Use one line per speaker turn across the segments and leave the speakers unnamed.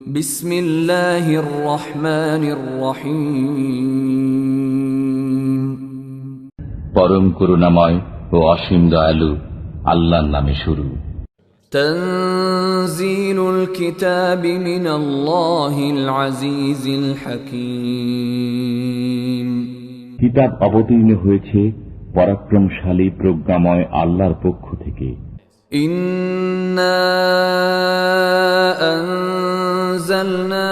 বিসমিল্লাহির রহমানির রহিম।
পরম করুণাময় ও অসীম দয়ালু আল্লাহর নামে শুরু।
তানজিলুল কিতাবি মিনাল্লাহিল আজিজিল হাকীম।
কিতাব অবতীর্ণ হয়েছে পরাক্রমশালী প্রজ্ঞাময় আল্লাহর পক্ষ থেকে।
ইন্না আনজালনা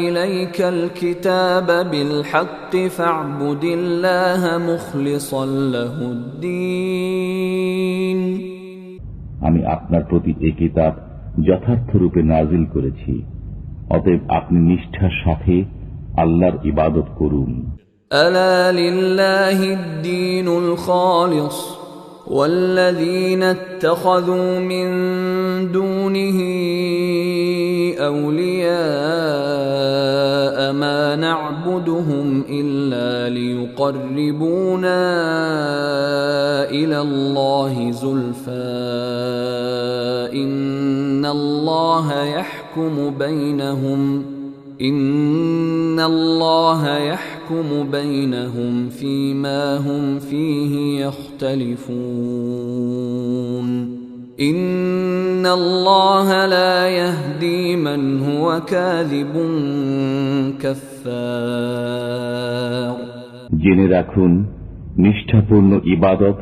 ইলাইকাল কিতাবা বিল হাক্কি ফা'বুদিল্লাহা মুখলিসাল লাহুদ্দীন।
আমি আপনার প্রতি এই কিতাব যথার্থরূপে নাজিল করেছি, অতএব আপনি নিষ্ঠার সাথে আল্লাহর ইবাদত করুন।
আলা লিল্লাহিদ দীনুল খালিস والذين اتخذوا من دونه أولياء ما نعبدهم إلا ليقربونا إلى الله زلفى إن الله يحكم بينهم فيما هم فيه يختلفون إن الله لا يهدي من هو كاذب كفار।
জেনে রাখুন, নিষ্ঠাপূর্ণ ইবাদত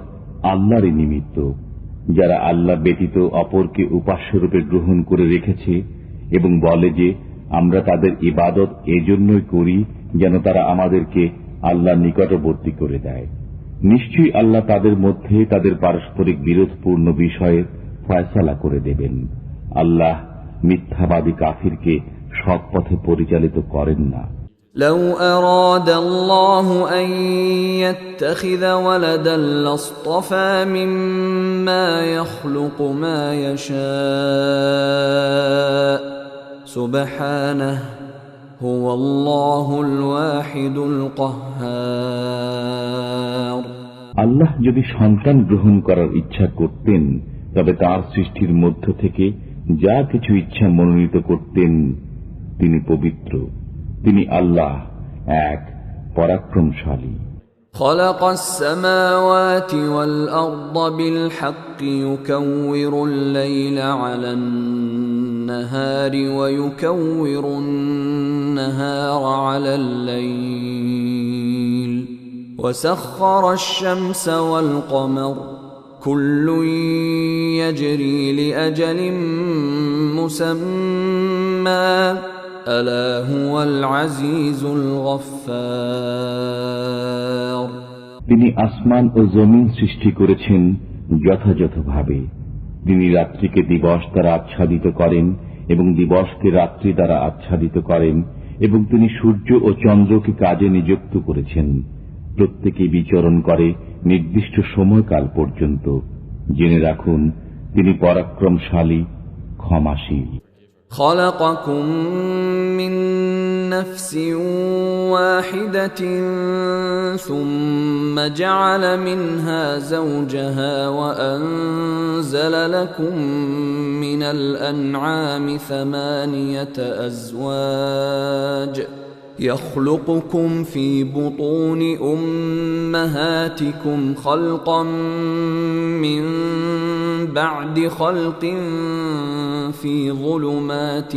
আল্লাহরই নিমিত্ত, যারা আল্লাহ ব্যতীত অপরকে উপাস্যরূপে গ্রহণ করে রেখেছে এবং বলে যে আমরা তাদের ইবাদত এজন্যই করি যেন তারা আমাদেরকে আল্লাহর নিকটবর্তী করে দেয়। নিশ্চয়ই আল্লাহ তাদের মধ্যে তাদের পারস্পরিক বিরোধপূর্ণ বিষয়ে ফয়সালা করে দেবেন। আল্লাহ মিথ্যাবাদী কাফিরকে সৎ পথে পরিচালিত করেন না।
لو أراد الله أن يتخذ ولدا لاصطفى مما يخلق ما يشاء سبحانه هو الله الواحد القهار।
আল্লাহ যদি সন্তান গ্রহণ করার ইচ্ছা করতেন তবে তার সৃষ্টির মধ্য থেকে যা কিছু ইচ্ছা মনোনীত করতেন। তিনি পবিত্র, তিনি আল্লাহ এক পরাক্রমশালী।
خلق السماوات والأرض بالحق يكور الليل على النهار ويكور النهار على الليل وسخر الشمس والقمر كل يجري لأجل مسمى ألا هو العزيز الغفار।
তিনি আসমান ও জমিন সৃষ্টি করেছেন যথাযথভাবে। তিনি রাত্রিকে দিবস দ্বারা আচ্ছাদিত করেন এবং দিবসকে রাত্রি দ্বারা আচ্ছাদিত করেন, এবং তিনি সূর্য ও চন্দ্রকে কাজে নিযুক্ত করেছেন। প্রত্যেকে বিচরণ করে নির্দিষ্ট সময়কাল পর্যন্ত। জেনে রাখুন, তিনি পরাক্রমশালী, ক্ষমাশীল।
خلقكم من نفس واحدة ثم جعل منها زوجها وأنزل لكم من الأنعام 8 أزواج يخلقكم في بطون أمهاتكم خلقا من بعد خلق في ظلمات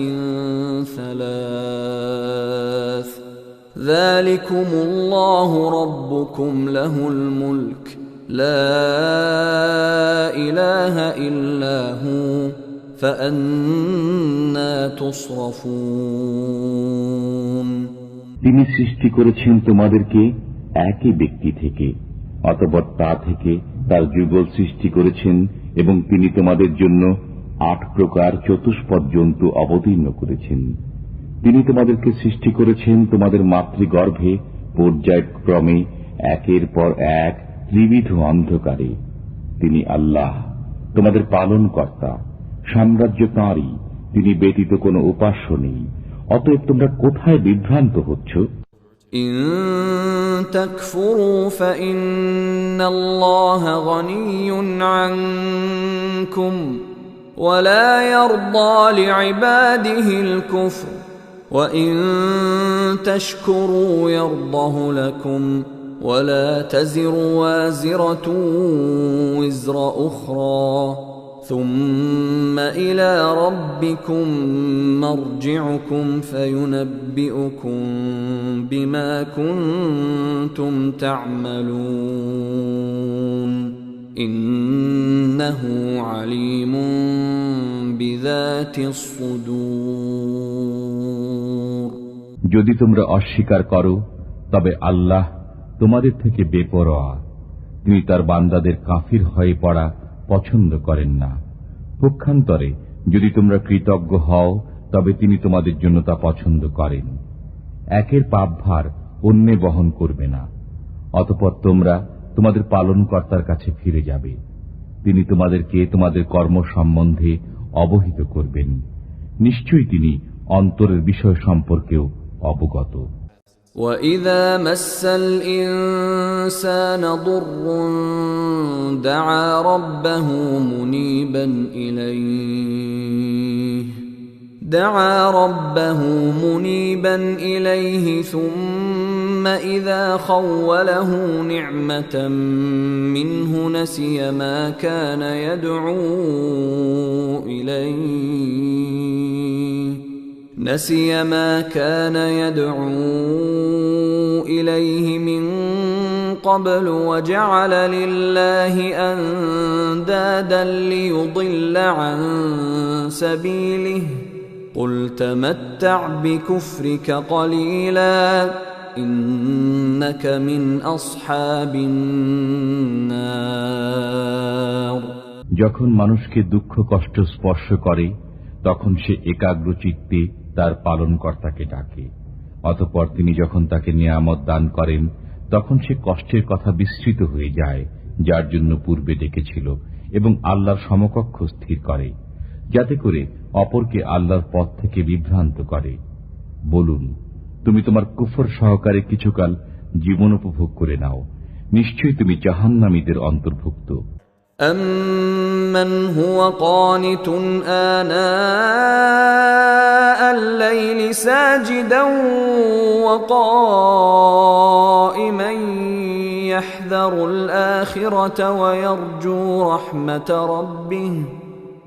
3 ذلكم الله ربكم له الملك لا إله إلا هو فأنا تصرفون।
তিনি সৃষ্টি করেছেন তোমাদেরকে একই ব্যক্তি থেকে, অতঃপর তা থেকে তার যুগল সৃষ্টি করেছেন, এবং তিনি তোমাদের জন্য 8 প্রকার চতুষ্পদ জন্তু অবতীর্ণ করেছেন। তিনি তোমাদেরকে সৃষ্টি করেছেন তোমাদের মাতৃগর্ভে পর্যায়ক্রমে একের পর এক ত্রিবিধ অন্ধকারে। তিনি আল্লাহ তোমাদের পালন কর্তা, সাম্রাজ্য তাঁরই, তিনি ব্যতীত কোনো উপাস্য নেই। অতএব তোমরা কোথায় বিভ্রান্ত হচ্ছ?
ইন তাকফুরু ফাইন্নাল্লাহা গনিয়্যুন আনকুম ولا يرضى لعباده الكفر وإن تشكروا يرضه لكم ولا تزر وازرة وزر أخرى ثم إلى ربكم مرجعكم فينبئكم بما كنتم تعملون إنه عليم بذات الصدور
যদি তোমরা অস্বীকার করো তবে আল্লাহ তোমাদের থেকে বেপরোয়া। তিনি তার বান্দাদের কাফির হয়ে পড়া পছন্দ করেন না। পক্ষান্তরে যদি তোমরা কৃতজ্ঞ হও তবে তিনি তোমাদের জন্য তা পছন্দ করেন। একের পাপভার অন্যে বহন করবে না। অতঃপর তোমরা তোমাদের পালনকর্তার কাছে ফিরে যাবে। তিনি তোমাদেরকে তোমাদের কর্ম সম্বন্ধে অবহিত করবেন। নিশ্চয়ই তিনি অন্তরের বিষয় সম্পর্কেও অবগত।
وَإِذَا مَسَّ الْإِنسَانَ ضُرٌّ دَعَا رَبَّهُ مُنِيبًا إِلَيْهِ ثُمَّ إِذَا خَوَّلَهُ نِعْمَةً مِّنْهُ نسي ما كان يدعو إليه من قبل وجعل لله أندادا ليضل عن سبيله قل تمتع بكفرك قليلا إنك من أصحاب النار
যখন মানুষকে দুঃখ কষ্ট স্পর্শ করে তখন সে একাগ্র চিত্তে তার পালনকর্তাকে ডাকে। অতঃপর তিনি যখন তাকে নিয়ামত দান করেন তখন সে কষ্টের কথা বিস্মৃত হয়ে যায় যার জন্য পূর্বে ডেকেছিল এবং আল্লাহর সমকক্ষ স্থির করে, যাতে করে অপরকে আল্লাহর পথ থেকে বিভ্রান্ত করে। বলুন, তুমি তোমার কুফর সহকারে কিছুকাল জীবন উপভোগ করে নাও, নিশ্চয়ই তুমি জাহান্নামীদের অন্তর্ভুক্ত।
أَمَّنْ هُوَ قَانِتٌ آنَاءَ اللَّيْلِ سَاجِدًا وَقَائِمًا يَحْذَرُ الْآخِرَةَ وَيَرْجُو رَحْمَةَ رَبِّهِ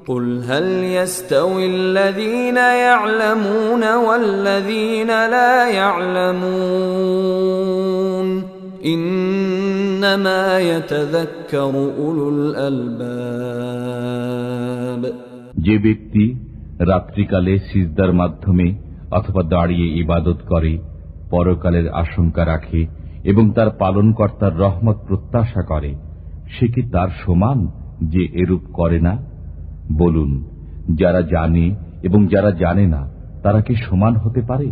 قُلْ هَلْ يَسْتَوِي الَّذِينَ يَعْلَمُونَ وَالَّذِينَ لَا يَعْلَمُونَ إِنَّمَا يَتَذَكَّرُ أُولُو الْأَلْبَابِ
যে ব্যক্তি রাত্রিকালে সিজদার মাধ্যমে অথবা দাঁড়িয়ে ইবাদত করে, পরকালের আশঙ্কা রাখে এবং তার পালনকর্তার রহমত প্রত্যাশা করে, সে কি তার সমান যে এরূপ করে না? বলুন, যারা জানে এবং যারা জানে না তারা কি সমান হতে পারে?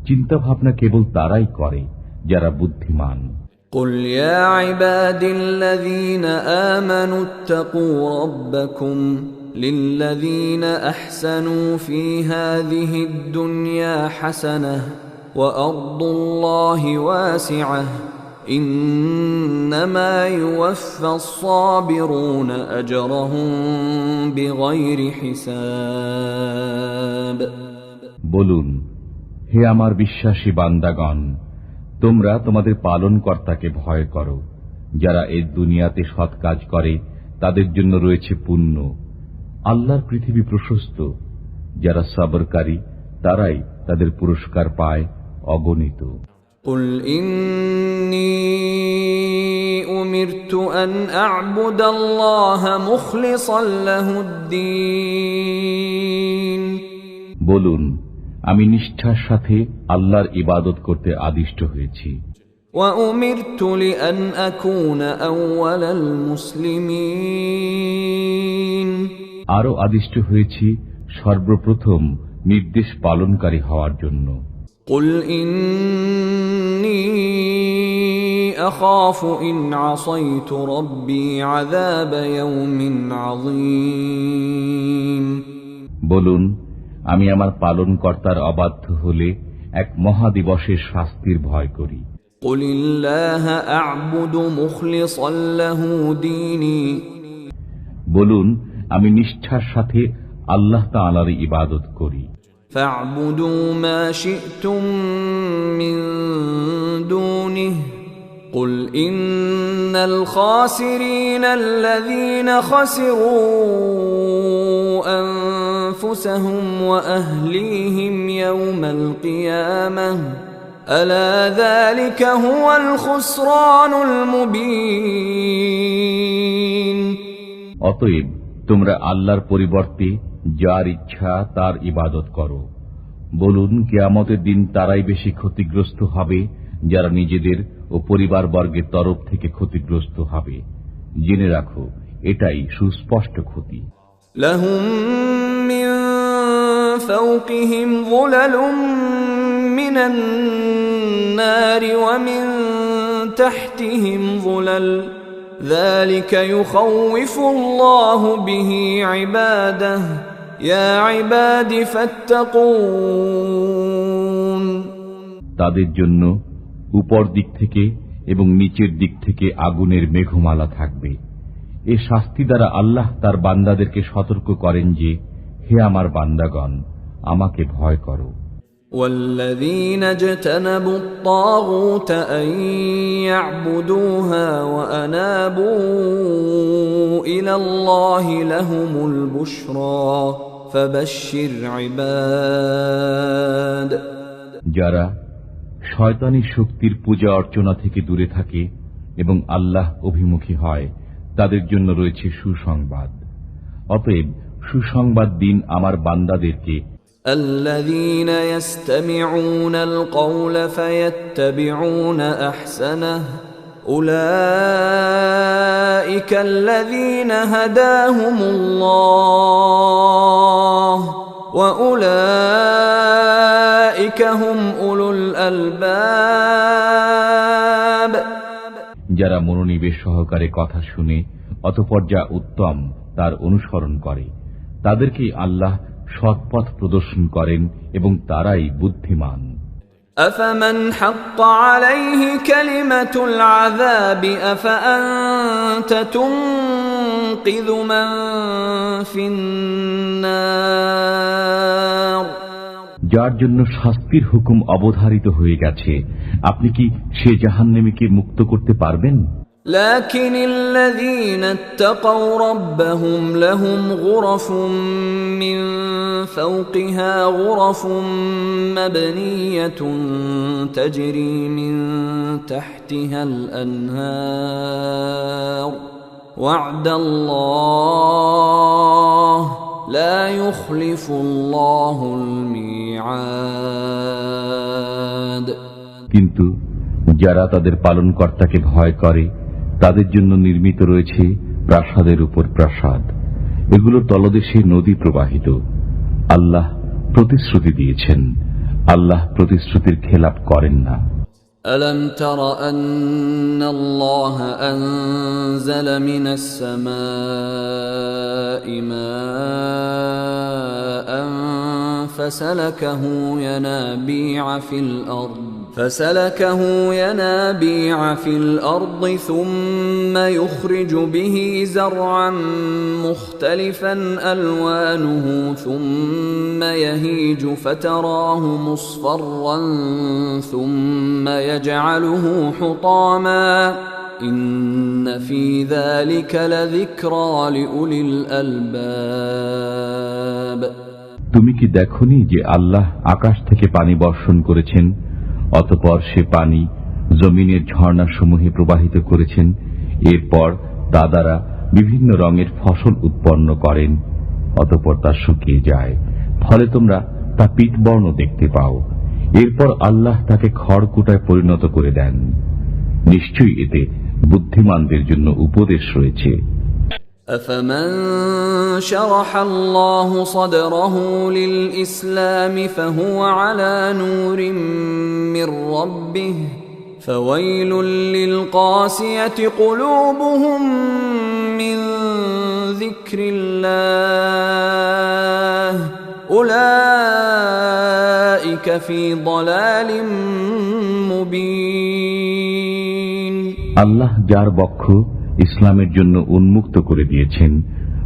চিন্তা ভাবনা কেবল তারাই করে যারা বুদ্ধিমান।
قُلْ يَا عِبَادِي الَّذِينَ آمَنُوا اتَّقُوا رَبَّكُمْ لِلَّذِينَ أَحْسَنُوا فِي هَذِهِ الدُّنْيَا حَسَنَةٌ وَأَرْضُ اللَّهِ وَاسِعَةٌ إِنَّمَا يُوَفَّى الصَّابِرُونَ أَجْرَهُم بِغَيْرِ حِسَابٍ
বলুন, হে আমার বিশ্বাসী বান্দাগণ, তোমরা তোমাদের পালনকর্তাকে ভয় করো। যারা এই দুনিয়াতে সৎ কাজ করে তাদের জন্য রয়েছে পুণ্য। আল্লাহর পৃথিবী প্রশস্ত। যারা সবরকারী তারাই তাদের পুরস্কার পায় অগণিত।
قُلْ إِنِّي أُمِرْتُ أَنْ أَعْبُدَ اللَّهَ مُخْلِصًا لَهُ الدِّينَ
বলুন, আমি নিষ্ঠার সাথে আল্লাহর ইবাদত করতে আদিষ্ট হয়েছি।
وَأُمِرْتُ لِأَنْ أَكُونَ أَوَّلَ الْمُسْلِمِينَ
আরো আদিষ্ট হয়েছি সর্বপ্রথম নির্দেশ পালনকারী হওয়ার জন্য।
قُلْ إِنِّي أَخَافُ إِنْ عَصَيْتُ رَبِّي عَذَابَ يَوْمٍ عَظِيمٍ
বলুন, আমি আমার পালনকর্তার অবাধ্য হলে এক মহাদিবসের শাস্তির ভয় করি।
قُلِ اللَّهَ أَعْبُدُ مُخْلِصًا لَهُ دِينِي
বলুন, আমি নিষ্ঠার সাথে আল্লাহ তাআলার ইবাদত করি।
فاعبدوا ما شئتم من دونه قل إن الخاسرين الذين خسروا أنفسهم وأهليهم يوم القيامة ألا ذلك هو الخسران المبين।
অতএব তোমরা আল্লাহর পরিবর্তে যার ইচ্ছা তার ইবাদত করো। বলুন, কিয়ামতের দিন তারাই বেশি ক্ষতিগ্রস্ত হবে যারা নিজেদের ও পরিবারবর্গের তরফ থেকে ক্ষতিগ্রস্ত হবে। জেনে রাখো, এটাই সুস্পষ্ট ক্ষতি।
লাহুম মিন ফাওকিহিম যুলালুম মিনান নারি ওয়া মিন তাহতিহিম যুলাল ذلك يخوف الله به عباده يا عباد فاتقون।
তাদের জন্য উপর দিক থেকে এবং নিচের দিক থেকে আগুনের মেঘমালা থাকবে। এ শাস্তি দ্বারা আল্লাহ তার বান্দাদেরকে সতর্ক করেন যে, হে আমার বান্দাগণ, আমাকে ভয় করো।
والذين اجتنبوا الطاغوت أن يعبدوها وأنابوا إلى الله لهم البشرى فبشر عباد।
যারা শয়তানি শক্তির পূজা অর্চনা থেকে দূরে থাকে এবং আল্লাহ অভিমুখী হয়, তাদের জন্য রয়েছে সুসংবাদ। অতএব সুসংবাদ দিন আমার বান্দাদেরকে।
الذين يستمعون القول فيتبعون أحسنه أولئك الذين هداهم الله وأولئك هم أولو الألباب।
যারা মনোনিবেশ সহকারে কথা শুনে অতঃপর যা উত্তম তার অনুসরণ করে, তাদেরকেই আল্লাহ সৎপথ প্রদর্শন করেন এবং তারাই বুদ্ধিমান।
أفمن حق عليه كلمة العذاب أفأنت تنقذ من في النار।
যার জন্য শাস্তির হুকুম অবধারিত হয়ে গেছে, আপনি কি সে জাহান্নামীকে মুক্ত করতে পারবেন?
لكن الذين اتقوا ربهم لهم غرف من فوقها غرف مبنية تجري من تحتها الأنهار وعد الله لا يخلف الله الميعاد।
কিন্তু যারা তাদের পালনকর্তাকে ভয় করে, তাদের জন্য নির্মিত রয়েছে প্রাসাদের উপর প্রাসাদ, এগুলোর তলদেশে নদী প্রবাহিত। আল্লাহ প্রতিশ্রুতি দিয়েছেন, আল্লাহ প্রতিশ্রুতির খেলাপ করেন না।
ألم تر أن الله أنزل من السماء ماء فسلكه ينابيع في الأرض ثم يخرج به زرعا مختلفا ألوانه ثم يهيج فتراه مصفرا ثم يجعله حطاما إن في ذلك لذكرى لأولي الألباب।
তুমি কি দেখোনি যে আল্লাহ আকাশ থেকে পানি বর্ষণ করেছেন, অতঃপর সে পানি জমিনের ঝর্ণাসমূহে প্রবাহিত করেছেন, এরপর তা দ্বারা বিভিন্ন রঙের ফসল উৎপন্ন করেন, অতঃপর তা শুকিয়ে যায়, ফলে তোমরা তা পীতবর্ণ দেখতে পাও। এরপর আল্লাহ তাকে খড়কুটায় পরিণত করে দেন। নিশ্চয়ই এতে বুদ্ধিমানদের জন্য উপদেশ রয়েছে।
أفمن شرح الله صدره للإسلام فهو على نور من ربه فويل للقاسية قلوبهم من ذكر الله أولئك في ضلال مبين।
আল্লাহ যার বক্ষ ইসলামের জন্য উন্মুক্ত করে দিয়েছেন,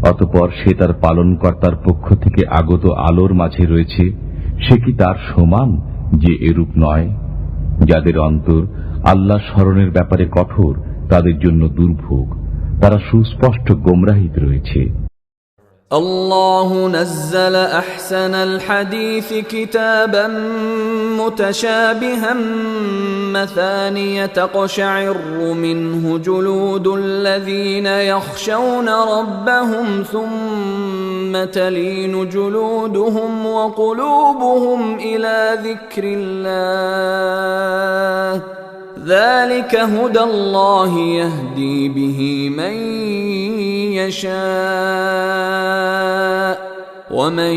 অতঃপর সে তার পালনকর্তার পক্ষ থেকে আগত আলোর মাঝে রয়েছে, সে কি তার সমান যে এরূপ নয়? যাদের অন্তর আল্লাহ স্মরণের ব্যাপারে কঠোর, তাদের জন্য দুর্ভোগ, তারা সুস্পষ্ট গোমরাহিতে রয়েছে।
الله نزل أحسن الحديث كتابا متشابها مثانية تقشعر منه جلود الذين يخشون ربهم ثم تلين جلودهم وقلوبهم إلى ذكر الله ذلك هدى الله يهدي به من يشاء ومن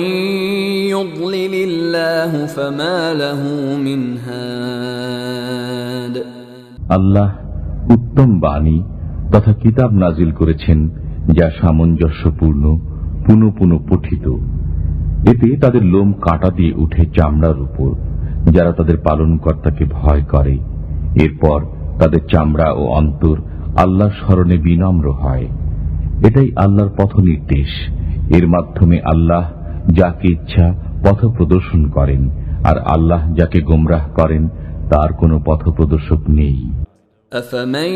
يضلل الله فما له من هاد
আল্লাহ উত্তম বাণী তথা কিতাব নাজিল করেছেন, যা সামঞ্জস্যপূর্ণ, পুনঃ পুনঃ পঠিত। এতে তাদের লোম কাঁটা দিয়ে উঠে চামড়ার উপর, যারা তাদের পালনকর্তাকে ভয় করে। এরপর তাদের চামড়া ও অন্তর আল্লাহর স্মরণে বিনম্র হয়। এটাই আল্লাহর পথ নির্দেশ। এর মাধ্যমে আল্লাহ যাকে ইচ্ছা পথ প্রদর্শন করেন, আর আল্লাহ যাকে গোমরাহ করেন তার কোনো পথ প্রদর্শক নেই।
أفمن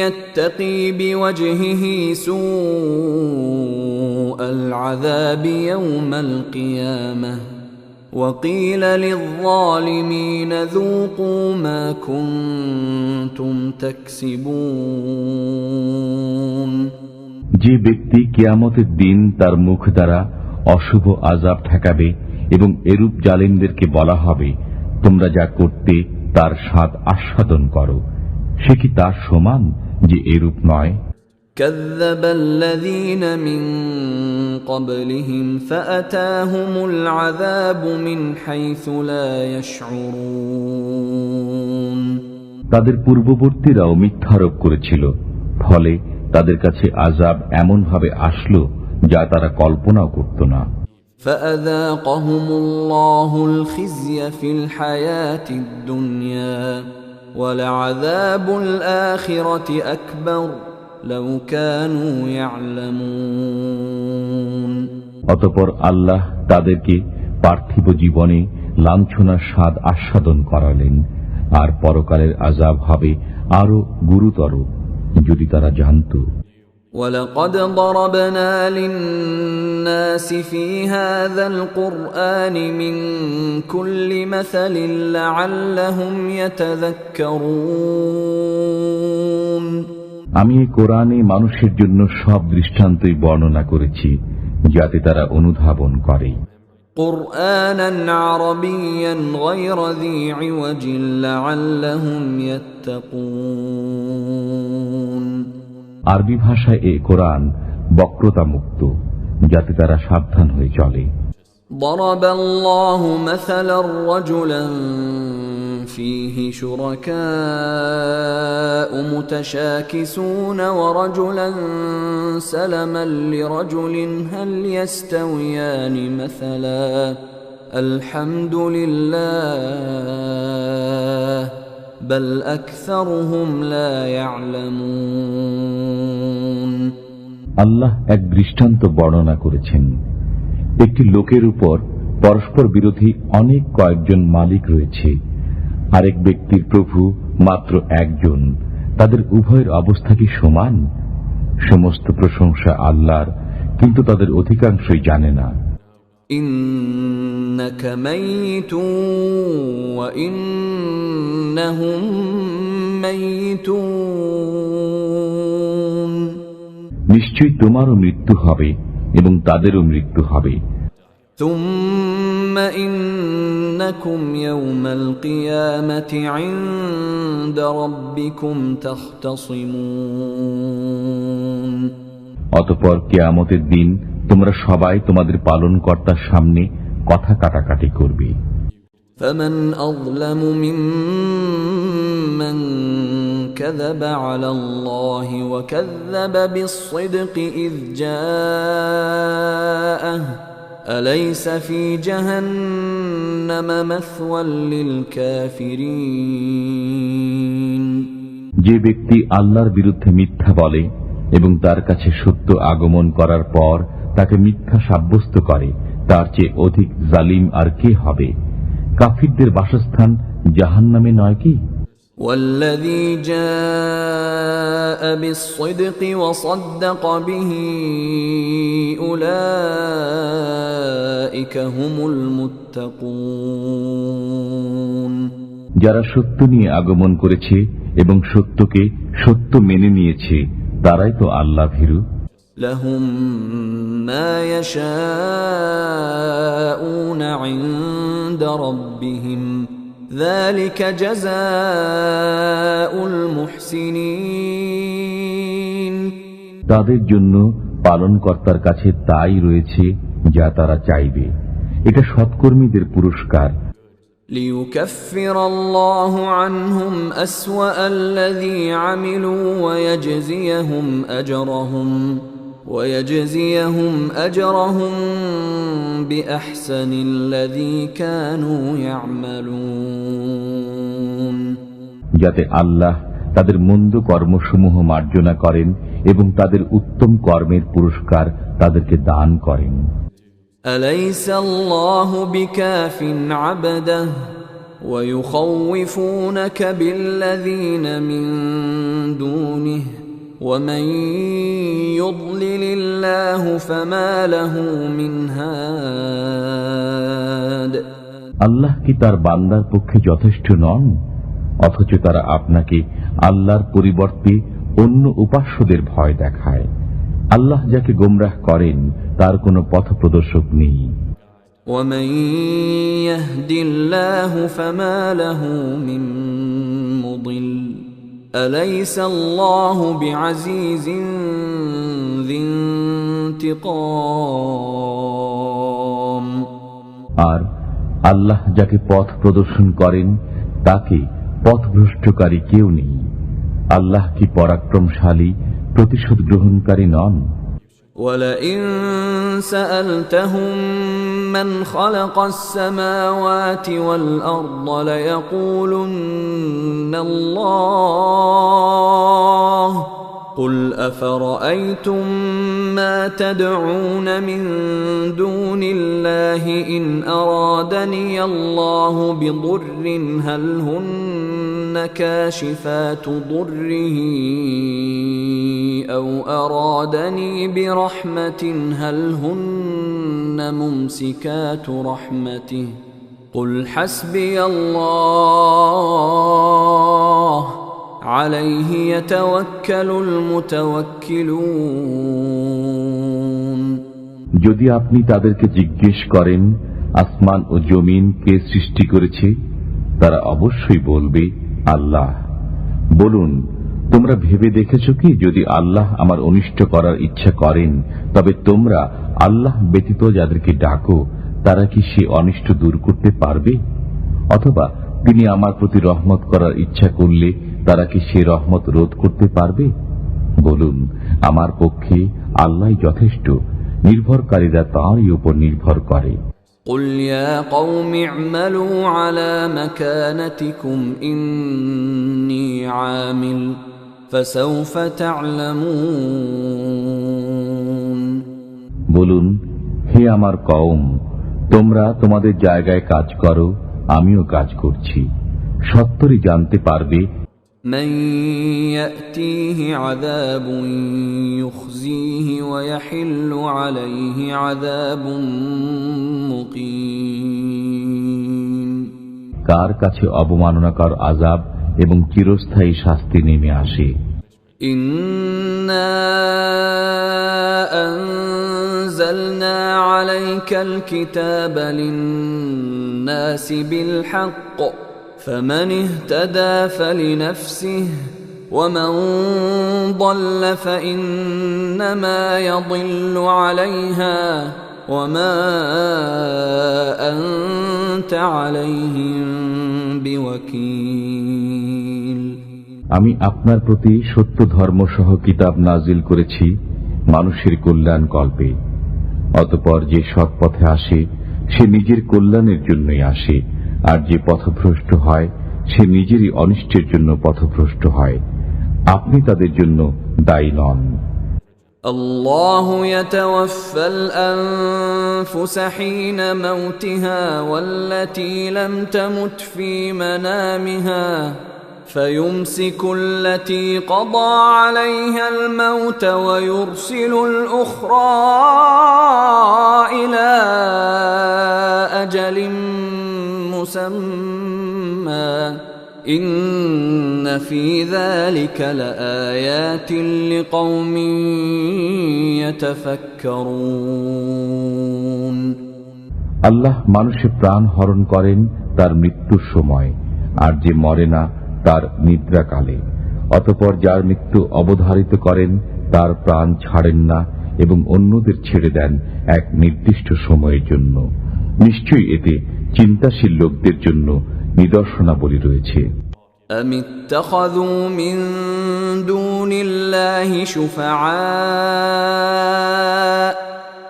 يتقي بوجهه سوء العذاب يوم القيامة وقيل للظالمين ذوقوا ما كنتم تكسبون
যে ব্যক্তি কিয়ামতের দিন তার মুখ দ্বারা অশুভ আযাব ঠেকাবে এবং এরূপ জালিমদেরকে বলা হবে, তোমরা যা করতে তার স্বাদ আস্বাদন করো, সে কি তার সমান যে এরূপ নয়?
كذب الذين من قبلهم فأتاهم العذاب من حيث لا يشعرون
তাদের পূর্ববর্তীরাও মিথ্যারোপ করেছিল, ফলে তাদের কাছে আযাব এমন ভাবে আসলো যা তারা কল্পনাও করত না।
فأذاقهم الله الخزي في الحياة الدنيا ولعذاب الآخرة أكبر لو كانوا يعلمون
অতঃপর আল্লাহ তাদেরকে পার্থিব জীবনে লাঞ্ছনার স্বাদ আস্বাদন করালেন, আর পরকালের আযাব হবে আরো গুরুতর যদি তারা জানত।
ولقد ضربنا للناس في هذا القرآن من كل مثل لعلهم يتذكرون
আমি এই কোরআনে মানুষের জন্য সব দৃষ্টান্তই বর্ণনা করেছি, যাতে তারা অনুধাবন করে।
قرآنا عربيا غير ذي عوج لعلهم يتقون
আরবি ভাষায় এই কোরআন বক্রতা মুক্ত, যাতে তারা সাবধান হয়ে চলে।
ضرب الله مثلا رجلا فيه شركاء متشاكسون ورجلا سلما لرجل هل يستويان مثلا الحمد لله بل أكثرهم لا يعلمون
আল্লাহ এক দৃষ্টান্ত বর্ণনা করেছেন। একটি লোকের উপর পরস্পর বিরোধী অনেক কয়েকজন মালিক রয়েছে, আরেক ব্যক্তির প্রভু মাত্র একজন, তাদের উভয়ের অবস্থা কি সমান? সমস্ত প্রশংসা আল্লাহর, কিন্তু তাদের অধিকাংশই জানে না।
إنك ميت وإنهم ميتون
নিশ্চয়ই তোমারও মৃত্যু হবে এবং তাদেরও মৃত্যু হবে।
ثم إنكم يوم القيامة عند ربكم تختصمون
অতঃপর কিয়ামতের দিন তোমরা সবাই তোমাদের পালনকর্তার সামনে কথা কাটাকাটি করবে।
فمن أظلم ممن كذب على الله وكذب بالصدق إذ جاءه أليس في جهنم مثوى للكافرين
যে ব্যক্তি আল্লাহর বিরুদ্ধে মিথ্যা বলে এবং তার কাছে সত্য আগমন করার পর তাকে মিথ্যা সাব্যস্ত করে, তার চেয়ে অধিক জালিম আর কে হবে? কাফিরদের বাসস্থান জাহান্নামে নয় কি?
والذي جاء بالصدق وصدق به أولئك هم المتقون
যারা সত্য নিয়ে আগমন করেছে এবং সত্যকে সত্য মেনে নিয়েছে তারাই তো আল্লাহ ভীরু।
لهم ما يشاءون عند ربهم ذلك جزاء المحسنين
তাদের জন্য পালনকর্তার কাছে তাই রয়েছে যা তারা চাইবে, এটা সৎকর্মীদের পুরস্কার।
ليكفر الله عنهم أسوأ الذي عملوا ويجزيهم أجرهم بأحسن الذي كانوا يعملون
যাতে আল্লাহ তাদের মন্দ কর্মসমূহ মার্জনা করেন এবং তাদের উত্তম কর্মের পুরস্কার তাদেরকে দান করেন।
أليس الله بكاف عبده ويخوفونك بالذين من دونه ومن يضلل الله فما له من هاد
আল্লাহ কি তার বান্দার পক্ষে যথেষ্ট নন, অথচ তারা আপনাকে আল্লাহর পরিবর্তে অন্য উপাস্যদের ভয় দেখায়। আল্লাহ যাকে গোমরাহ করেন তার কোনো পথপ্রদর্শক নেই।
ومن يهد الله فما له من مضل أليس الله بعزيز ذي انتقام
আর আল্লাহ যাকে পথ প্রদর্শন করেন তাকে পথভ্রষ্টকারী কেউ নেই। আল্লাহ কি পরাক্রমশালী প্রতিশোধ গ্রহণকারী নন?
ولئن سألتهم من خلق السماوات والأرض ليقولن الله قل أفرأيتم ما تدعون من دون الله إن أرادني الله بضر هل هن كاشفات ضره أو أرادني برحمة هل هن ممسكات رحمته قل حسبي الله عليه يتوكل المتوكلون
যদি আপনি তাদেরকে জিজ্ঞেস করেন আসমান ও জমিন কে সৃষ্টি করেছে, তারা অবশ্যই বলবে আল্লাহ। বলুন, তোমরা ভেবে দেখেছ কি যদি আল্লাহ আমার অনিষ্ট করার ইচ্ছা করেন তবে তোমরা আল্লাহ ব্যতীত যাদেরকে ডাকো তারা কি সে অনিষ্ট দূর করতে পারবে? অথবা তিনি আমার প্রতি রহমত করার ইচ্ছা করলে তারা কি সে রহমত রোধ করতে পারবে? বলুন, আমার পক্ষে আল্লাহ যথেষ্ট, নির্ভরকারীরা তাঁরই উপর নির্ভর করে।
قل يا قوم اعملوا على مكانتكم إني عامل فسوف تعلمون
বলুন, হে আমার কওম, তোমরা তোমাদের জায়গায় কাজ করো, আমিও কাজ করছি, সত্তরই জানতে পারবে।
من يأتيه عذاب يخزيه ويحل عليه عذاب مقيم
কার কাছে অবমাননাকর আযাব এবং চিরস্থায়ী শাস্তি নেমে আসে।
إنا أنزلنا عليك الكتاب للناس بالحق فمن اهتدى فلنفسه ومن ضل فإنما يضل عليها وما أنت عليهم بوكيل
আমি আপনার প্রতি সত্য ধর্ম সহ কিতাব নাজিল করেছি মানুষের কল্যাণ কল্পে। অতঃপর যে সৎ পথে আসে সে নিজের কল্যাণের জন্যই আসে, আর যে পথভ্রষ্ট হয় সে নিজেরই অনিষ্টের জন্য পথভ্রষ্ট হয়। আপনি তাদের জন্য দায়ী নন।
الله يتوفى الأنفس حين موتها والتي لم تمت في منامها فيمسك التي قضى عليها الموت ويرسل الأخرى إلى أجل مسمى إن في ذلك لآيات لقوم يتفكرون
আল্লাহ মানুষের প্রাণ হরণ করেন তার মৃত্যুর সময়, আর যে মরে না তার নিদ্রাকালে। অতঃপর যার মৃত্যু অবধারিত করেন তার প্রাণ ছাড়েন না এবং অন্যদের ছেড়ে দেন এক নির্দিষ্ট সময়ের জন্য। নিশ্চয়ই এতে চিন্তাশীল লোকদের জন্য নিদর্শনাবলী রয়েছে।
أم اتخذوا من دون الله شفعاء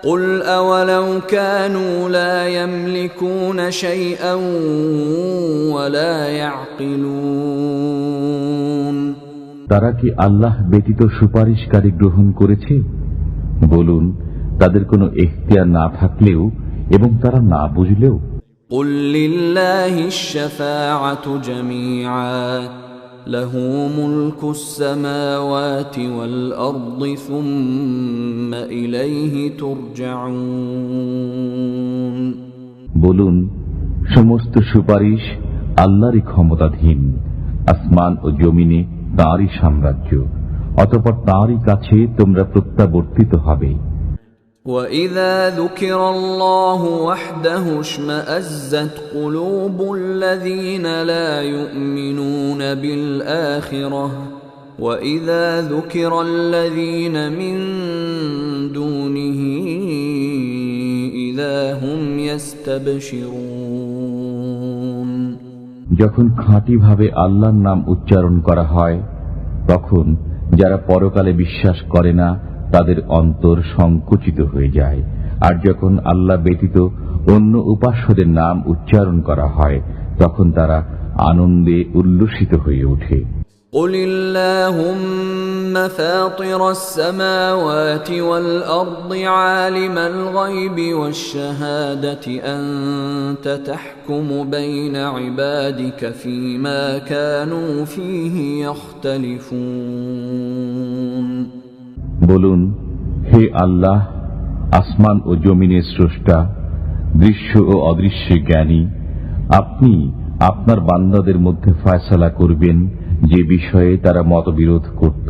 قل أولو كانوا لا يملكون شيئا ولا يعقلون
তারা কি আল্লাহ ব্যতীত সুপারিশকারী গ্রহণ করেছে? বলুন, তাদের কোনো এখতিয়ার না থাকলেও এবং তারা না বুঝলেও।
قل لله الشفاعة جميعا له ملك السماوات والأرض ثم إليه ترجعون
বলুন, সমস্ত সুপারিশ আল্লাহরই ক্ষমতাধীন। আসমান ও জমিনে তাঁরই সাম্রাজ্য, অতঃপর তাঁরই কাছে তোমরা প্রত্যাবর্তিত হবে।
وَإِذَا ذُكِرَ اللَّهُ وَحْدَهُ اشْمَأَزَّتْ قُلُوبُ الَّذِينَ لَا يُؤْمِنُونَ بِالْآخِرَةِ وَإِذَا ذُكِرَ الَّذِينَ مِن دُونِهِ إِذَا هُمْ يَسْتَبْشِرُونَ
যখন খাঁটিভাবে আল্লাহর নাম উচ্চারণ করা হয়, তখন যারা পরকালে বিশ্বাস করে না তাদের অন্তর সংকুচিত হয়ে যায়। আর যখন আল্লাহ ব্যতীত অন্য উপাস্যদের নাম উচ্চারণ করা হয়, তখন তারা আনন্দে উল্লসিত হয়ে ওঠে।
قُلِ اللَّهُمَّ فَاطِرَ السَّمَاوَاتِ وَالْأَرْضِ عَالِمَ الْغَيْبِ وَالشَّهَادَةِ أَنْتَ تَحْكُمُ بَيْنَ عِبَادِكَ فِيمَا كَانُوا فِيهِ يَخْتَلِفُونَ
বলুন, হে আল্লাহ, আসমান ও জমিনের স্রষ্টা, দৃশ্য ও অদৃশ্যে জ্ঞানী, আপনি আপনার বান্দাদের মধ্যে ফয়সালা করবেন যে বিষয়ে তারা মতবিরোধ করত।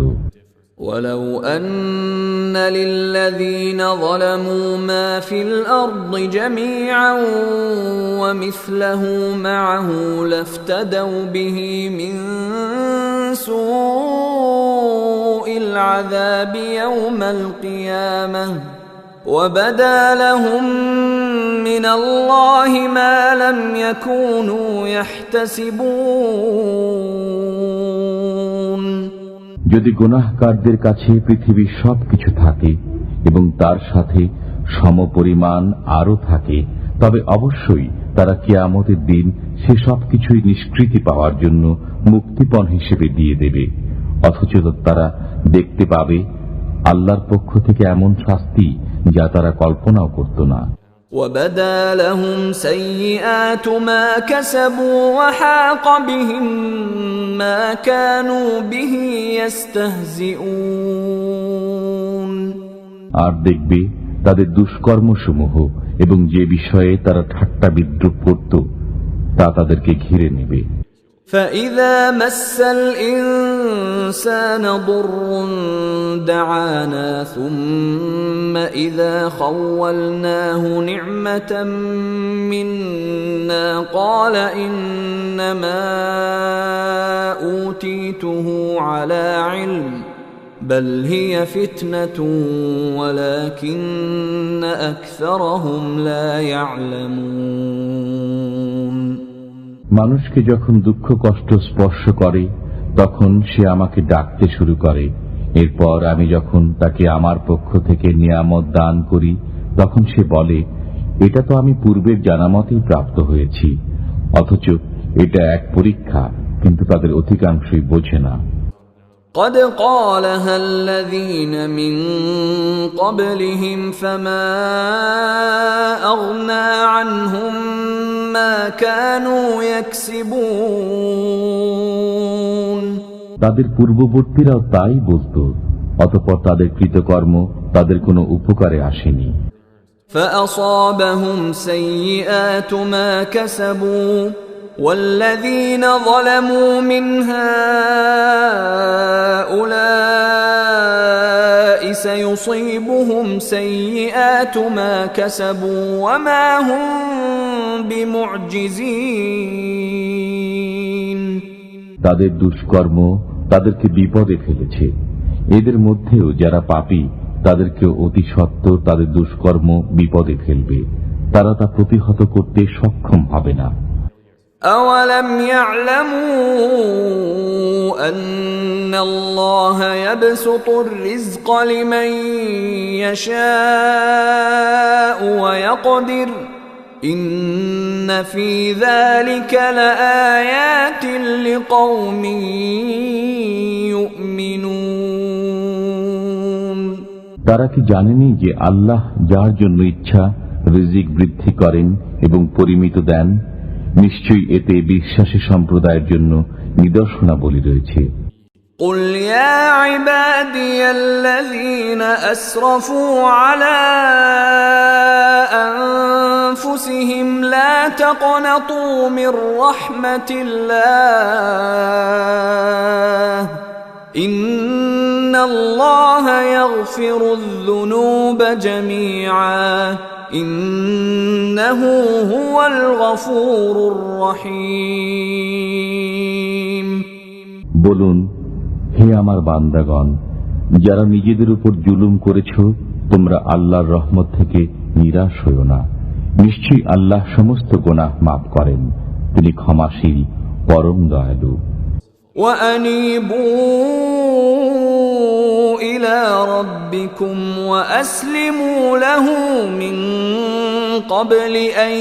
وَلَوْ أَنَّ لِلَّذِينَ ظَلَمُوا مَا فِي الْأَرْضِ جَمِيعًا وَمِثْلَهُ مَعَهُ لَافْتَدَوْا بِهِ مِنْ سُوءِ الْعَذَابِ يَوْمَ الْقِيَامَةِ وَبَدَا لَهُم مِّنَ اللَّهِ مَا لَمْ يَكُونُوا يَحْتَسِبُونَ
যদি গুনাহগারদের কাছে পৃথিবীর সবকিছু থাকে এবং তার সাথে সমপরিমাণ আরো থাকে, তবে অবশ্যই তারা কিয়ামতের দিন সে সবকিছুই নিষ্কৃতি পাওয়ার জন্য মুক্তিপণ হিসেবে দিয়ে দেবে। অথচ তারা দেখতে পাবে আল্লাহর পক্ষ থেকে এমন শাস্তি যা তারা কল্পনাও করত না।
وَبَدَا لَهُمْ سَيِّئَاتُ مَا كَسَبُوا وَحَاقَ بِهِم مَّا كَانُوا بِهِ يَسْتَهْزِئُونَ
আর দেখবে তাদের দুষ্কর্মসমূহ এবং যে বিষয়ে তারা ঠাট্টা বিদ্রুপ করত তা তাদেরকে ঘিরে নেবে।
فَإِذَا مَسَّ الْإِنسَانَ ضُرٌّ دَعَانَا ثُمَّ إِذَا خَوَّلْنَاهُ نِعْمَةً مِنَّا قَالَ إِنَّمَا أُوتِيتُهُ عَلَى عِلْمٍ بَلْ هِيَ فِتْنَةٌ وَلَكِنَّ أَكْثَرَهُمْ لَا يَعْلَمُونَ
মানুষকে যখন দুঃখ কষ্ট স্পর্শ করে তখন সে আমাকে ডাকতে শুরু করে। এরপর আমি যখন তাকে আমার পক্ষ থেকে নিয়ামত দান করি তখন সে বলে, এটা তো আমি পূর্বের জানামতেই প্রাপ্ত হয়েছি। অথচ এটা এক পরীক্ষা, কিন্তু তাদের অধিকাংশই বোঝে না।
قد قالها الذين من قبلهم فما أغنى عنهم ما كانوا يكسبون
তাদের পূর্ববর্তীরাও তাই বলত, অতঃপর তাদের কৃতকর্ম তাদের কোনো উপকারে আসেনি।
فأصابهم سيئات ما كسبوا والذين ظلموا من هؤلاء سيصيبهم سيئات ما كسبوا وما هم بمعجزين
তাদের দুষ্কর্ম তাদেরকে বিপদে ফেলেছে। এদের মধ্যেও যারা পাপী তাদেরকে অতি সত্বর তাদের দুষ্কর্ম বিপদে ফেলবে, তারা তা প্রতিহত করতে সক্ষম হবে না।
أولم يعلموا أن الله يبسط الرزق لمن يشاء ويقدر إن في ذلك لآيات لقوم يؤمنون
তারা কি জানেনি যে আল্লাহ যার জন্য ইচ্ছা রিজিক বৃদ্ধি করেন এবং পরিমিত দেন? নিশ্চয়ই এতে বিশ্বাসী সম্প্রদায়ের জন্য নিদর্শনাবলী রয়েছে।
قل يا عبادي الذين أسرفوا على أنفسهم لا تقنطوا من رحمة الله إن الله يغفر الذنوب جميعا إنه هو الغفور الرحيم
বলুন, হে আমার বান্দাগণ, যারা নিজেদের উপর জুলুম করেছ, তোমরা আল্লাহর রহমত থেকে নিরাশ হইও না। নিশ্চয়ই আল্লাহ সমস্ত গুনাহ মাফ করেন, তিনি ক্ষমাশীল পরম দয়ালু।
وأنيبوا إلى ربكم وأسلموا له من قبل أن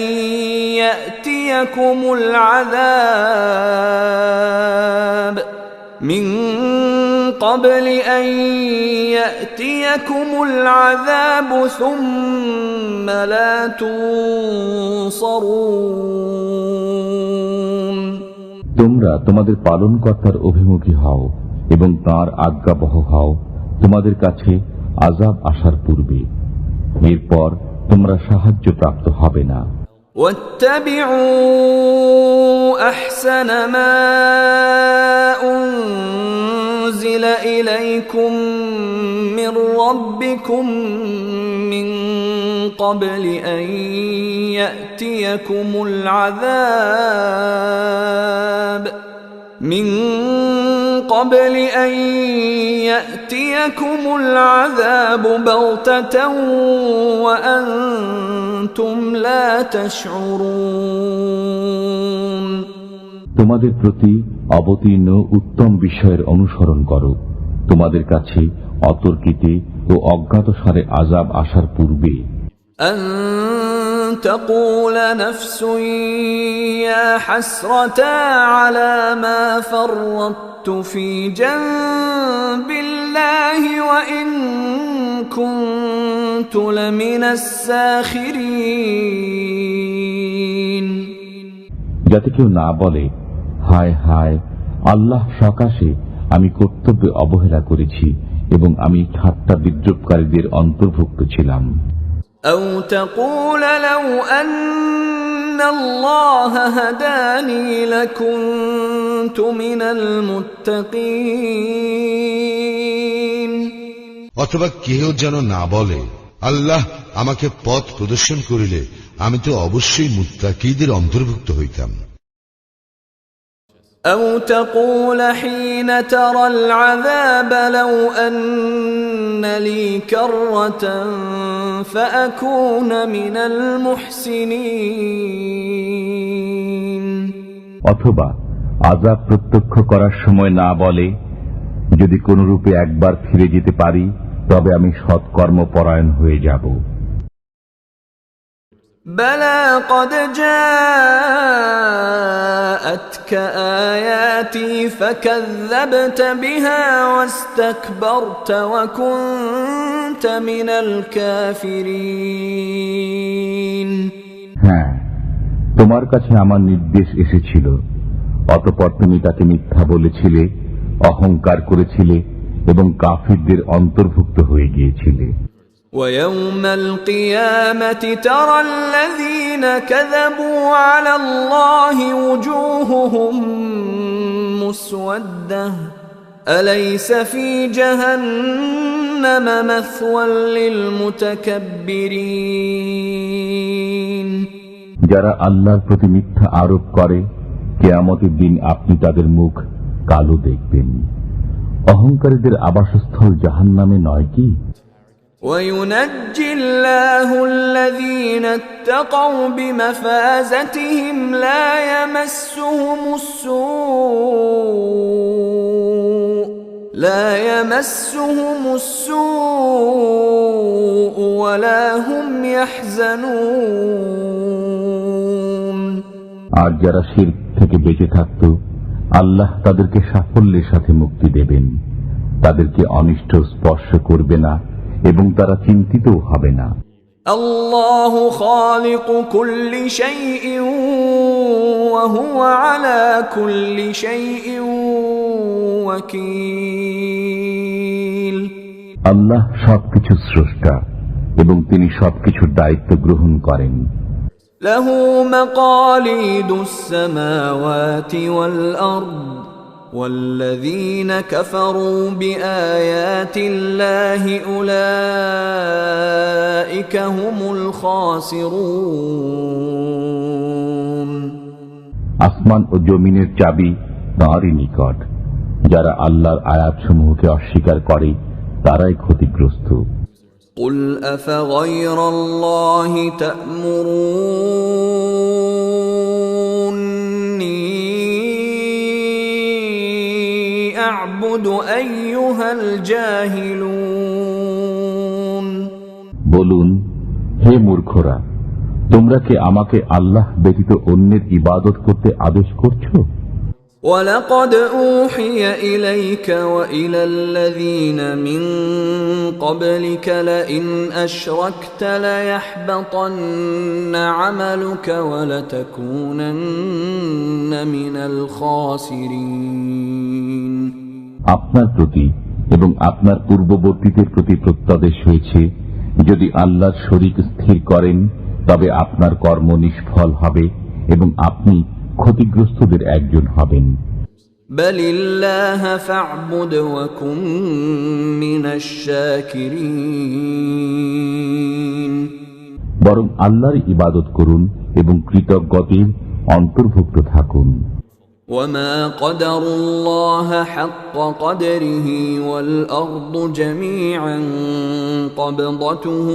يأتيكم العذاب ثم لا تنصرون
তোমরা তোমাদের পালনকর্তার অভিমুখী হও এবং তাঁর আজ্ঞাবহ হও তোমাদের কাছে আযাব আসার পূর্বে, এরপর তোমরা সাহায্য প্রাপ্ত হবে না।
واتبعوا أحسن ما أنزل إليكم من ربكم من قبل أن يأتيكم العذاب بغتة وأنتم لا تشعرون
তোমাদের প্রতি অবতীর্ণ উত্তম বিষয়ের অনুসরণ করো, তোমাদের কাছে অতর্কিতে ও অজ্ঞাতসারে আযাব আসার পূর্বে।
أن تقول نفس يا حسرتا على ما فرطت في جنب الله وإن كنت لمن الساخرين
যাতে কেউ না বলে, হায় হায়, আল্লাহ সকাশে আমি কর্তব্যে অবহেলা করেছি এবং আমি ঠাট্টা বিদ্রুপকারীদের অন্তর্ভুক্ত ছিলাম।
أو تقول لو أن الله هداني لكنت من المتقين
অথবা কেউ যেন না বলে, আল্লাহ আমাকে পথ প্রদর্শন করিলে আমি তো অবশ্যই মুত্তাকীদের অন্তর্ভুক্ত হইতাম।
أو تقول حين ترى العذاب لو أن لي كرة فأكون من المحسنين
অথবা আযাব প্রত্যক্ষ করার সময় না বলে, যদি কোনরূপে একবার ফিরে যেতে পারি তবে আমি সৎকর্মপরায়ণ হয়ে যাব।
بلى قد جاءتك آياتي فكذبت بها واستكبرت وكنت من الكافرين।
হ্যাঁ, তোমার কাছে আমার নির্দেশ এসেছিল, অতঃপর তুমি তাকে মিথ্যা বলেছিলে, অহংকার করেছিলে এবং কাফিরদের অন্তর্ভুক্ত হয়ে গিয়েছিলে।
ويوم القيامة ترى الذين كذبوا على الله وجوههم مسودة أليس في جهنم مثوى للمتكبرين।
যারা আল্লাহর প্রতি মিথ্যা আরোপ করে, কিয়ামতের দিন আপনি তাদের মুখ কালো দেখবেন। অহংকারীদের আবাসস্থল জাহান্নামে নয় কি?
وينجي الله الذين اتقوا بمفازتهم لا يمسهم السوء ولا هم يحزنون।
আর যারা শিরক থেকে বেঁচে থাকত, আল্লাহ তাদেরকে সাফল্যের সাথে মুক্তি দেবেন, তাদেরকে অনিষ্ট স্পর্শ করবে না এবং তারা চিন্তিতও হবে না।
আল্লাহু খালিকু কুল্লি শাইইন ওয়া হুয়া আলা কুল্লি শাইইন ওয়াকিল।
আল্লাহ সবকিছু স্রষ্টা এবং তিনি সবকিছুর দায়িত্ব গ্রহণ করেন।
লাহু মাকালিদুস সামাওয়াতি ওয়াল আরদ والذين كفروا بآيات الله أولئك هم الخاسرون।
আসমান ও জমিনের চাবি তাঁরই নিকট, যারা আল্লাহর আয়াতসমূহকে অস্বীকার করে তারাই ক্ষতিগ্রস্ত।
قل أفغير الله تأمروني أعبد أيها الجاهلون।
বলুন, হে মূর্খরা, তোমরা কি আমাকে আল্লাহ ব্যতীত অন্যের ইবাদত করতে আদেশ করছো?
ولقد أوحي إليك وإلى الذين من قبلك لئن أشركت ليحبطن عملك ولتكونن من الخاسرين।
আপনার প্রতি এবং আপনার পূর্ববর্তীদের প্রতি প্রত্যাদেশ হয়েছে, যদি আল্লাহর শরীক স্থির করেন তবে আপনার কর্ম নিষ্ফল হবে এবং আপনি ক্ষতিগ্রস্তদের একজন হবেন।
বলিল্লাহ ফা'বুদ ওয়া কুন মিনাশ শাকিরিন।
বরং আল্লাহর ইবাদত করুন এবং কৃতজ্ঞদের অন্তর্ভুক্ত থাকুন।
وما قدروا الله حق قدره والأرض جميعا قبضته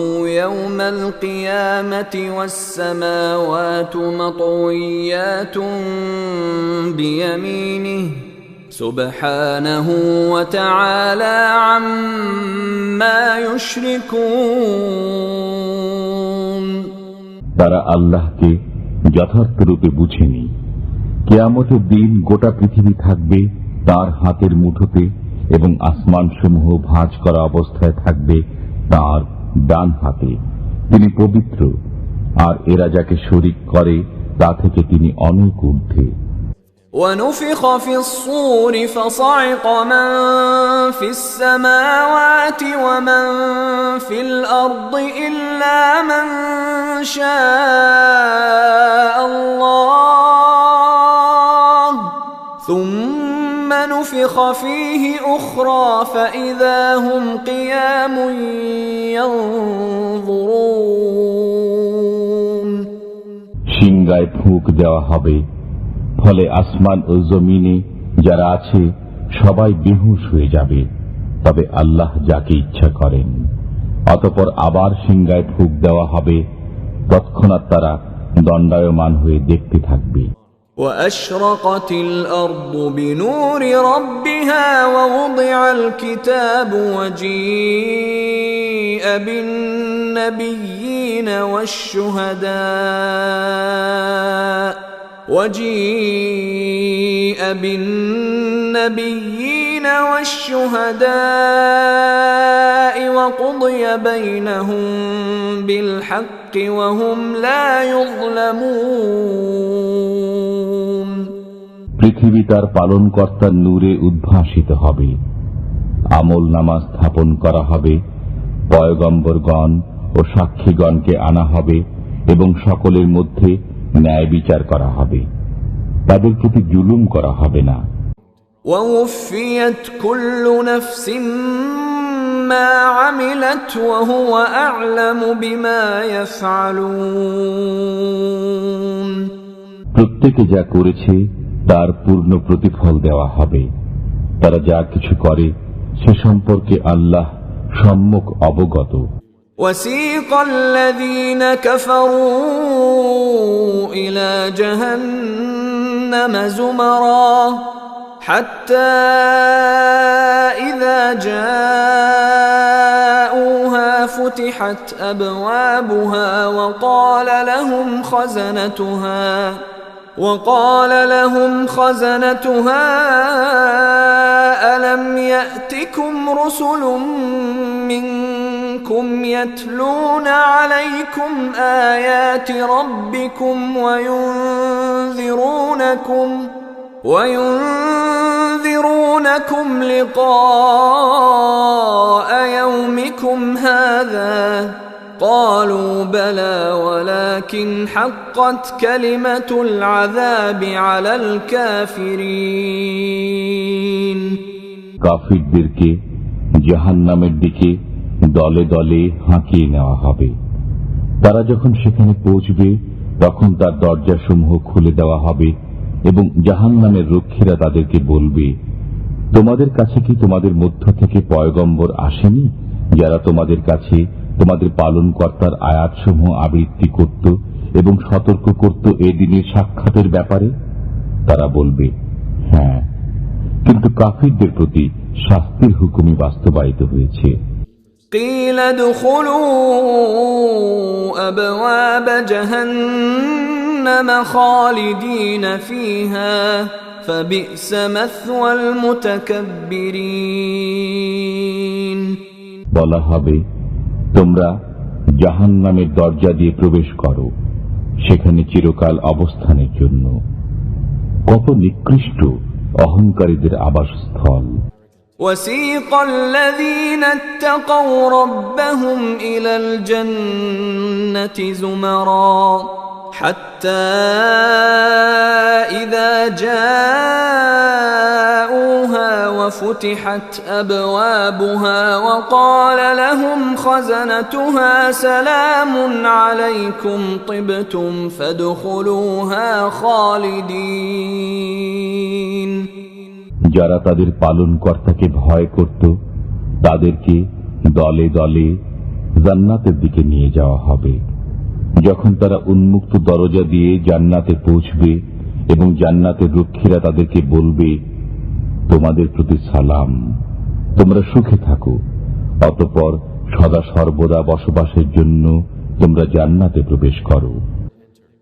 يوم القيامة والسماوات مطويات بيمينه سبحانه وتعالى عما يشركون।
তারা আল্লাহকে যথার্থ রূপে বুঝেনি। কিয়ামতের দিন গোটা পৃথিবী থাকবে তার হাতের মুঠোতে এবং আসমানসমূহ ভাঁজ করা অবস্থায় থাকবে তার ডান হাতে। তিনি পবিত্র, আর এরা যাকে শরীক করে তা থেকে তিনি অনেক ঊর্ধ্বে।
ونفخ في الصور فصعق من في السماوات ومن في الأرض إلا من شاء الله ثم نفخ فيه أخرى فإذا هم قيام ينظرون।
সিংগায় ফুঁক দেওয়া হবে, ফলে আসমান ও জমিনে যারা আছে সবাই বেহুশ হয়ে যাবে, তবে আল্লাহ যাকে ইচ্ছা করেন। অতঃপর আবার সিংগায় ফুঁক দেওয়া হবে, তৎক্ষণাৎ তারা দণ্ডায়মান হয়ে দেখতে থাকবে।
وأشرقت الأرض بنور ربها ووضع الكتاب وجيء بالنبيين والشهداء وقضي بينهم بالحق وهم لا يظلمون
পৃথিবী তার পালনকর্তার নূরে উদ্ভাসিত হবে, আমল নামা স্থাপন করা হবে, পয়গম্বরগণ ও সাক্ষীগণকে আনা হবে এবং সকলের মধ্যে ন্যায় বিচার করা হবে, তাদের প্রতি জুলুম করা হবে না।
ووفيت كل نفس ما عملت وهو أعلم بما يفعلون
প্রত্যেকে যা করেছে তার পূর্ণ প্রতিফল দেওয়া হবে। তারা যা কিছু করে সে সম্পর্কে আল্লাহ সম্যক অবগত।
وسيق الذين كفروا إلى جهنم زمرا حتى إذا جاءوها فتحت أبوابها وقال لهم خزنتها ألم يأتكم رسل منكم يتلون عليكم آيات ربكم وينذرونكم لقاء يومكم هذا قالوا بلى ولكن حقت كلمة العذاب على الكافرين
কাফিরদেরকে জাহান্নামের দিকে দলে দলে হাঁকিয়ে নেওয়া হবে। তারা যখন সেখানে পৌঁছবে তখন তার দরজাসমূহ খুলে দেওয়া হবে এবং জাহান্নামের রক্ষীরা তাদেরকে বলবে, তোমাদের কাছে কি তোমাদের মধ্য থেকে পয়গম্বর আসেনি যারা তোমাদের কাছে তোমাদের পালনকর্তার আয়াতসমূহ আবৃত্তি করত এবং সতর্ক করত এ দিনের সাক্ষাতের ব্যাপারে? তারা বলবে, হ্যাঁ, কিন্তু কাফিরদের প্রতি শাস্তির হুকুমই বাস্তবায়িত হয়েছে।
قيل ادخلوا أبواب جهنم خالدين فيها فبئس مثوى المتكبرين
বলা হবে, তোমরা জাহান্নামের দরজা দিয়ে প্রবেশ করো, সেখানে চিরকাল অবস্থানের জন্য কত নিকৃষ্ট অহংকারীদের আবাসস্থল।
وسيق الذين اتقوا ربهم إلى الجنة زمرا حتى إذا جاءوها وفتحت أبوابها وقال لهم خزنتها سلام عليكم طبتم فادخلوها خالدين
যারা তাদের পালনকর্তাকে ভয় করত তাদেরকে দলে দলে জান্নাতের দিকে নিয়ে যাওয়া হবে। যখন তারা উন্মুক্ত দরজা দিয়ে জান্নাতে পৌঁছবে এবং জান্নাতের রক্ষীরা তাদেরকে বলবে, তোমাদের প্রতি সালাম, তোমরা সুখে থাকো, অতঃপর সদা সর্বদা বসবাসের জন্য তোমরা জান্নাতে প্রবেশ করো।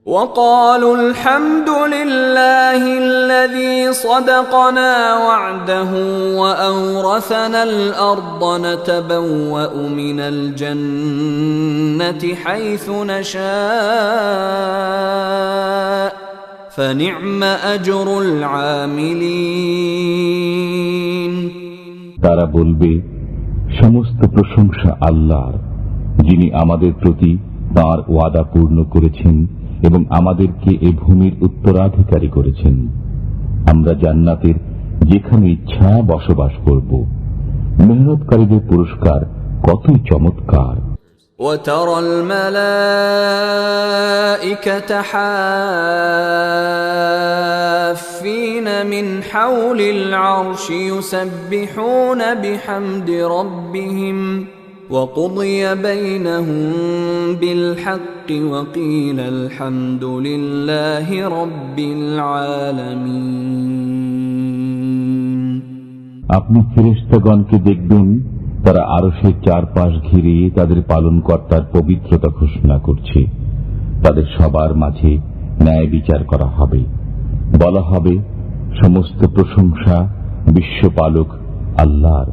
وقالوا الحمد لله الذي صدقنا وعده وأورثنا الأرض نتبوأ من الجنة حيث نشاء فنعم أجر العاملين
তারা বলবে, সমস্ত প্রশংসা আল্লাহর, যিনি আমাদের প্রতি তাঁর ওয়াদা পূর্ণ করেছেন এবং আমাদেরকে এ ভূমির উত্তরাধিকারী করেছেন। আমরা জান্নাতের যেখানে ইচ্ছা বসবাস করব। মেহনতকারীদের পুরস্কার কতই চমৎকার।
وترى الملائكة حافين من حول العرش يسبحون بحمد ربهم وقضي بينهم بالحق وقيل الحمد لله رب العالمين।
আপনি ফেরেশতাগণকে দেখবেন, তারা আরশের চারপাশ ঘিরে তাদের পালনকর্তার পবিত্রতা ঘোষণা করছে। তাদের সবার মাঝে ন্যায় বিচার করা হবে। বলা হবে, সমস্ত প্রশংসা বিশ্বপালক আল্লাহর।